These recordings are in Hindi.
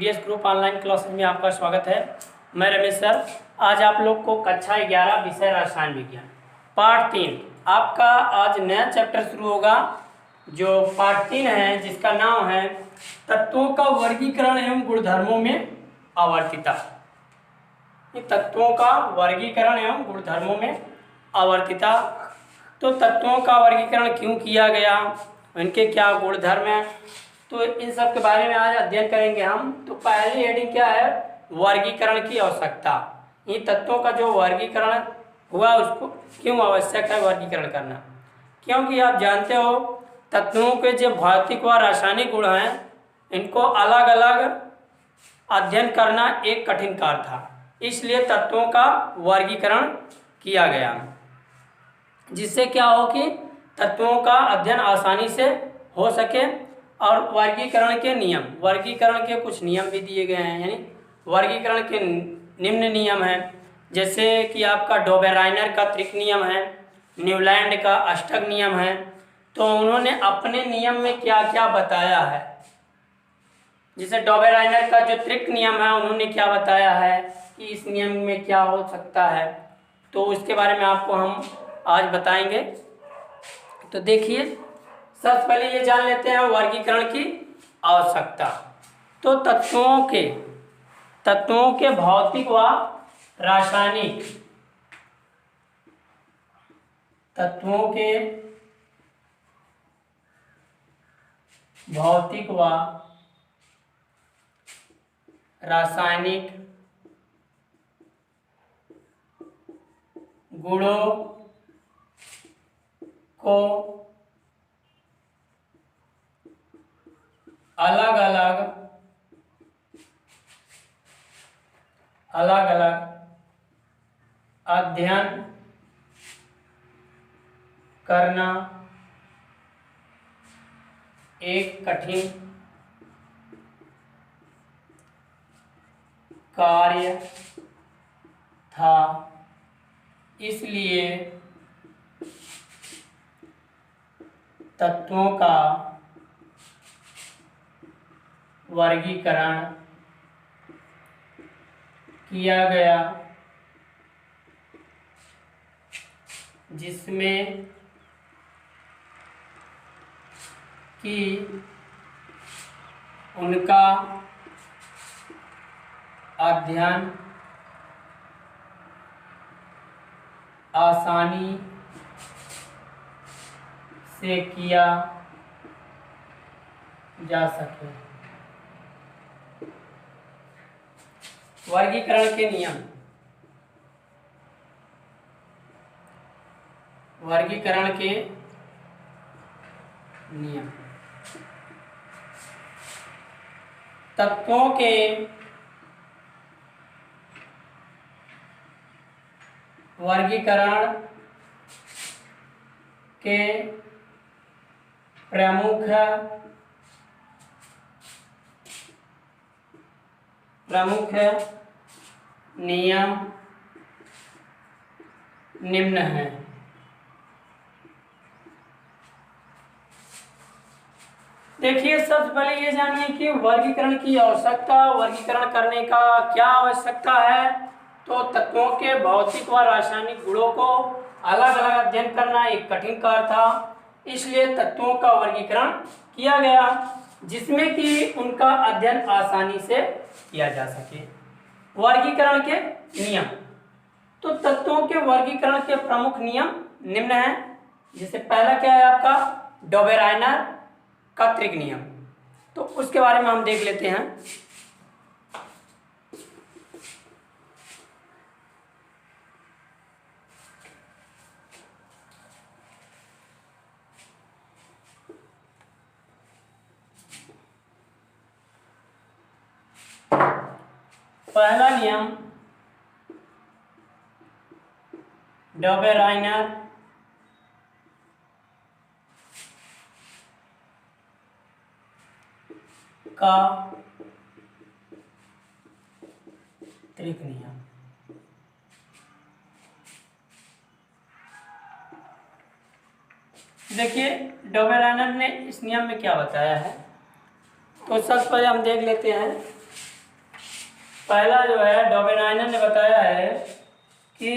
पीडीएस ग्रुप ऑनलाइन क्लासेस में आपका स्वागत है। मैं रमेश सर। आज आप लोग को कक्षा 11 विषय रसायन विज्ञान पार्ट 3 आपका आज नया चैप्टर शुरू होगा, जो पार्ट 3 है, जिसका नाम है तत्वों का वर्गीकरण एवं गुणधर्मों में आवर्तिता। तत्वों का वर्गीकरण एवं गुणधर्मों में आवर्तिता। तो तत्वों का वर्गीकरण क्यों किया गया, इनके क्या गुणधर्म हैं, तो इन सब के बारे में आज अध्ययन करेंगे हम। तो पहली हेडिंग क्या है, वर्गीकरण की आवश्यकता। इन तत्वों का जो वर्गीकरण हुआ उसको क्यों आवश्यक है वर्गीकरण करना, क्योंकि आप जानते हो तत्वों के जो भौतिक व रासायनिक गुण हैं इनको अलग अलग अध्ययन करना एक कठिन कार्य था, इसलिए तत्वों का वर्गीकरण किया गया, जिससे क्या हो कि तत्वों का अध्ययन आसानी से हो सके। और वर्गीकरण के नियम, वर्गीकरण के कुछ नियम भी दिए गए हैं, यानी वर्गीकरण के निम्न नियम हैं, जैसे कि आपका डोबेराइनर का त्रिक नियम है, न्यूलैंड का अष्टक नियम है। तो उन्होंने अपने नियम में क्या क्या बताया है, जैसे डोबेराइनर का जो त्रिक नियम है उन्होंने क्या बताया है कि इस नियम में क्या हो सकता है, तो उसके बारे में आपको हम आज बताएंगे। तो देखिए, सबसे पहले ये जान लेते हैं वर्गीकरण की आवश्यकता। तो तत्वों के भौतिक व रासायनिक, तत्वों के भौतिक व रासायनिक गुणों को अलग अलग अध्ययन करना एक कठिन कार्य था, इसलिए तत्वों का वर्गीकरण किया गया, जिसमें कि उनका अध्ययन आसानी से किया जा सके। वर्गीकरण के नियम, वर्गीकरण के नियम। तत्वों के वर्गीकरण के प्रमुख नियम निम्न हैं। देखिए, सबसे पहले ये जानिए कि वर्गीकरण की आवश्यकता, वर्गीकरण करने का क्या आवश्यकता है। तो तत्वों के भौतिक व रासायनिक गुणों को अलग अलग अध्ययन करना एक कठिन कार्य था, इसलिए तत्वों का वर्गीकरण किया गया, जिसमें कि उनका अध्ययन आसानी से किया जा सके। वर्गीकरण के नियम, तो तत्वों के वर्गीकरण के प्रमुख नियम निम्न हैं। जैसे पहला क्या है आपका डोबेराइनर का त्रिक नियम, तो उसके बारे में हम देख लेते हैं। पहला नियम डोबेराइनर का त्रिक नियम। देखिए डोबेराइनर ने इस नियम में क्या बताया है, तो सबसे पहले हम देख लेते हैं पहला जो है डोबेनाइनर ने बताया है कि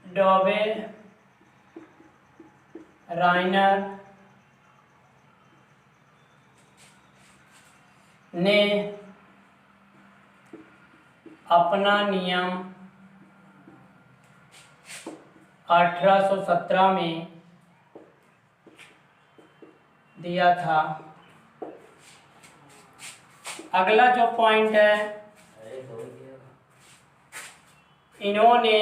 डोबेराइनर ने अपना नियम 1817 में दिया था। अगला जो पॉइंट है, इन्होंने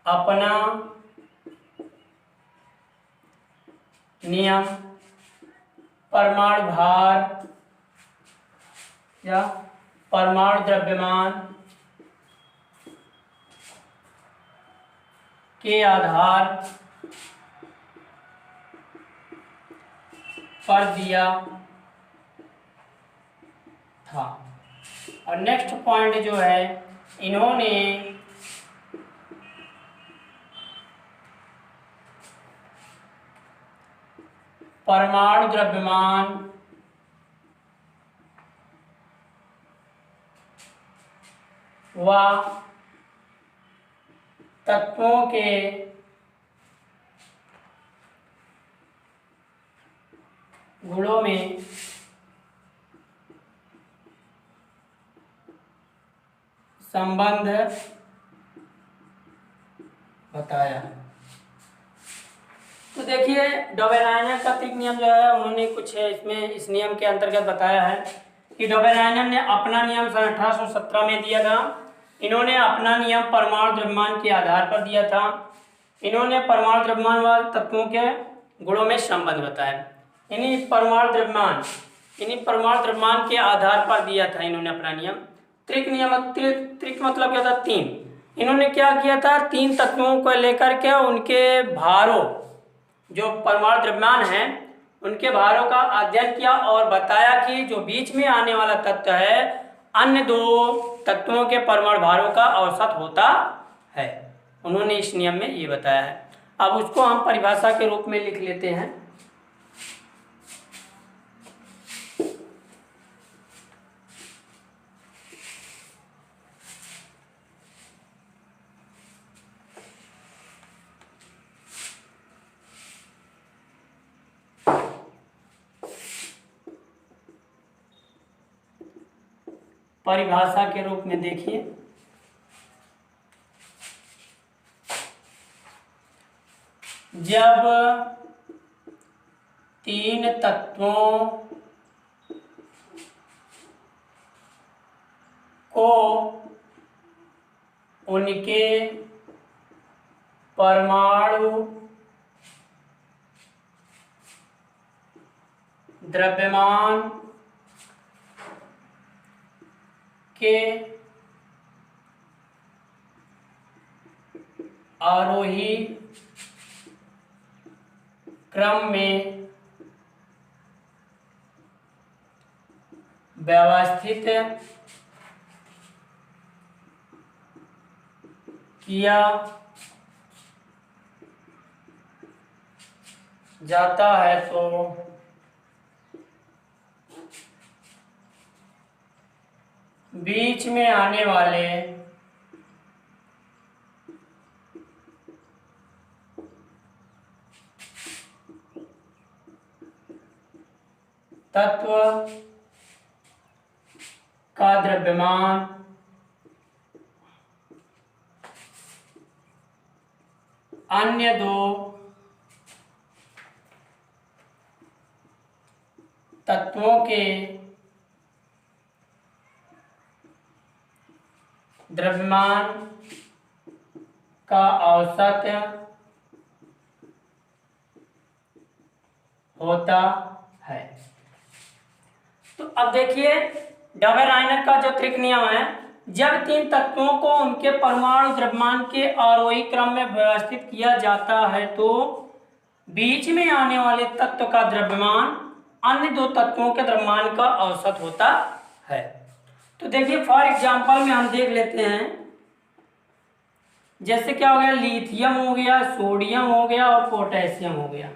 अपना नियम परमाणु भार या परमाणु द्रव्यमान के आधार पर दिया था। और नेक्स्ट पॉइंट जो है, इन्होंने परमाणु द्रव्यमान व तत्वों के गुणों में संबंध बताया। तो देखिए डोबेराइनर का त्रिक नियम जो है, उन्होंने कुछ इसमें इस नियम के अंतर्गत बताया है कि डोबेराइनर ने अपना नियम सन 1817 में दिया था। इन्होंने अपना नियम परमाणु द्रव्यमान के आधार पर दिया था। इन्होंने परमाणु द्रव्यमान व तत्वों के गुणों में संबंध बताया। इन्हीं परमाणु द्रव्यमान के आधार पर दिया था इन्होंने अपना नियम। त्रिक मतलब क्या था? तीन। इन्होंने क्या किया था? तीन तत्वों को लेकर के उनके भारों, जो परमाणु द्रव्यमान हैं, उनके भारों का अध्ययन किया और बताया कि जो बीच में आने वाला तत्व है, अन्य दो तत्वों के परमाणु भारों का औसत होता है। उन्होंने इस नियम में ये बताया है। अब उसको हम परिभाषा के रूप में लिख लेते हैं। परिभाषा के रूप में देखिए, जब तीन तत्वों को उनके परमाणु द्रव्यमान के आरोही क्रम में व्यवस्थित किया जाता है, तो बीच में आने वाले तत्व का द्रव्यमान अन्य दो तत्वों के द्रव्यमान का औसत होता है। तो अब देखिए डोबेराइनर का जो त्रिक नियम है, जब तीन तत्वों को उनके परमाणु द्रव्यमान के आरोही क्रम में व्यवस्थित किया जाता है, तो बीच में आने वाले तत्व का द्रव्यमान अन्य दो तत्वों के द्रव्यमान का औसत होता है। तो देखिए फॉर एग्जांपल में हम देख लेते हैं जैसे क्या हो गया, लिथियम हो गया, सोडियम हो गया और पोटेशियम हो गया,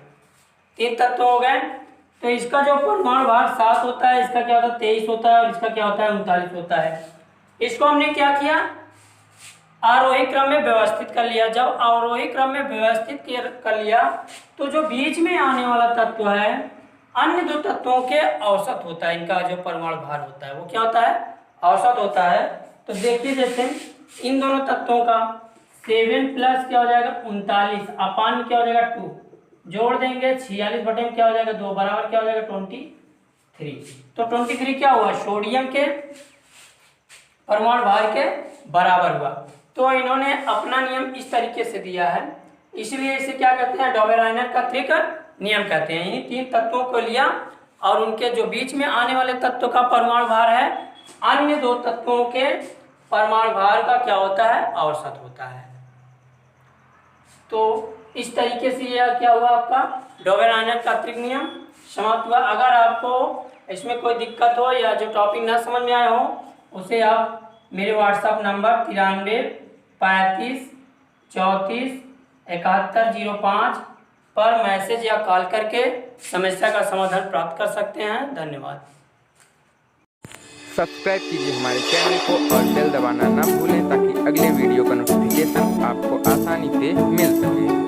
3 तत्व हो गए। तो इसका जो परमाणु भार 7 होता है, इसका क्या होता है 23 होता है, और इसका क्या होता है 39 होता है। इसको हमने क्या किया, आरोही क्रम में व्यवस्थित कर लिया। जब आरोही क्रम में व्यवस्थित कर लिया तो जो बीच में आने वाला तत्व है अन्य 2 तत्वों के औसत होता है, इनका जो परमाणु भार होता है वो क्या होता है, औसत होता है। तो देखिए जैसे इन दोनों तत्वों का 7 प्लस क्या हो जाएगा 39, अपान में क्या हो जाएगा 2, जोड़ देंगे 46 बटे में क्या हो जाएगा 2, बराबर क्या हो जाएगा 23। तो 23 क्या हुआ, सोडियम के परमाणु भार के बराबर हुआ। तो इन्होंने अपना नियम इस तरीके से दिया है, इसलिए इसे क्या कहते हैं, डॉबेराइनर का त्रिक नियम कहते हैं। इन 3 तत्वों को लिया और उनके जो बीच में आने वाले तत्व का परमाणु भार है अन्य 2 तत्वों के परमाणु भार का क्या होता है, औसत होता है। तो इस तरीके से यह क्या हुआ, आपका डॉबेराइनर का त्रिक नियम समाप्त हुआ। अगर आपको इसमें कोई दिक्कत हो या जो टॉपिक ना समझ में आए हो उसे आप मेरे व्हाट्सएप नंबर 93 35 34 7105 पर मैसेज या कॉल करके समस्या का समाधान प्राप्त कर सकते हैं। धन्यवाद। सब्सक्राइब कीजिए हमारे चैनल को और बेल दबाना ना भूलें ताकि अगले वीडियो का नोटिफिकेशन आपको आसानी से मिल सके।